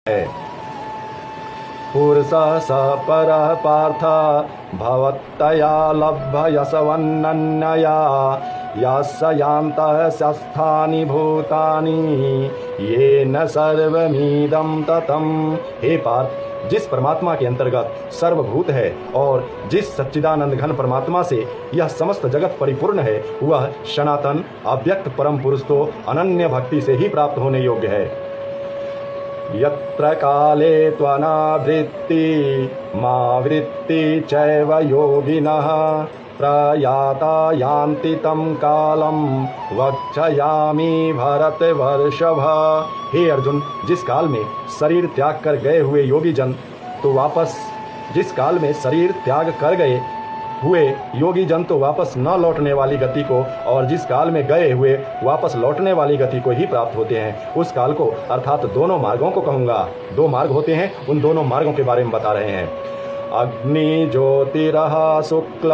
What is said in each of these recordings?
है। पुरुषः स परः पार्थ भवत्तया लभ्यसवन्नन्यया यस्य यान्तः शस्थानि भूतानि येन सर्वमिदं ततं। हे पार्थ, जिस परमात्मा के अंतर्गत सर्वभूत है और जिस सच्चिदानंद घन परमात्मा से यह समस्त जगत परिपूर्ण है, वह सनातन अव्यक्त परम पुरुष तो अनन्य भक्ति से ही प्राप्त होने योग्य है। यत्र काले त्वनावृत्ति मावृत्ति चैव योगिनः प्रयाता यान्ति तं कालं वक्षयामि भरतवर्षभ। हे अर्जुन, जिस काल में शरीर त्याग कर गए हुए योगी जन तो वापस न लौटने वाली गति को, और जिस काल में गए हुए वापस लौटने वाली गति को ही प्राप्त होते हैं, उस काल को अर्थात दोनों मार्गों को कहूँगा। दो मार्ग होते हैं, उन दोनों मार्गों के बारे में बता रहे हैं। अग्नि ज्योतिरः शुक्ल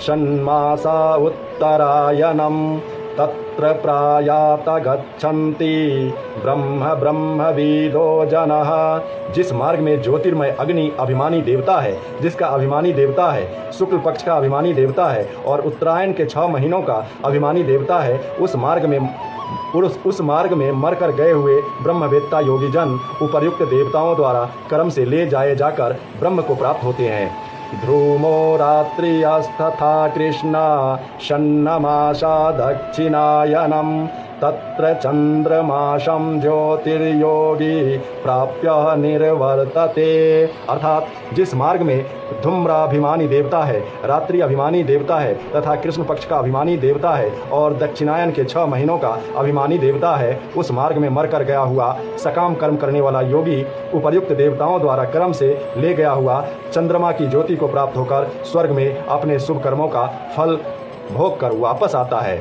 षण्मासा उत्तरायणम् तत्र प्रयात गच्छन्ति ब्रह्मविदो जनः। जिस मार्ग में ज्योतिर्मय अग्नि अभिमानी देवता है, जिसका अभिमानी देवता है, शुक्ल पक्ष का अभिमानी देवता है और उत्तरायण के 6 महीनों का अभिमानी देवता है, उस मार्ग में मरकर गए हुए ब्रह्मवेत्ता योगी जन उपर्युक्त देवताओं द्वारा कर्म से ले जाए जाकर ब्रह्म को प्राप्त होते हैं। ध्रुवो रात्रियस्तथा कृष्णा षण्मासा दक्षिणायनम् तत्र चंद्रमासं ज्योतिर्योगी प्राप्य निर्वर्तते। अर्थात जिस मार्ग में धूम्राभिमानी देवता है, रात्रि अभिमानी देवता है तथा कृष्ण पक्ष का अभिमानी देवता है और दक्षिणायन के 6 महीनों का अभिमानी देवता है, उस मार्ग में मरकर गया हुआ सकाम कर्म करने वाला योगी उपर्युक्त देवताओं द्वारा कर्म से ले गया हुआ चंद्रमा की ज्योति को प्राप्त होकर स्वर्ग में अपने शुभ कर्मों का फल भोग कर वापस आता है।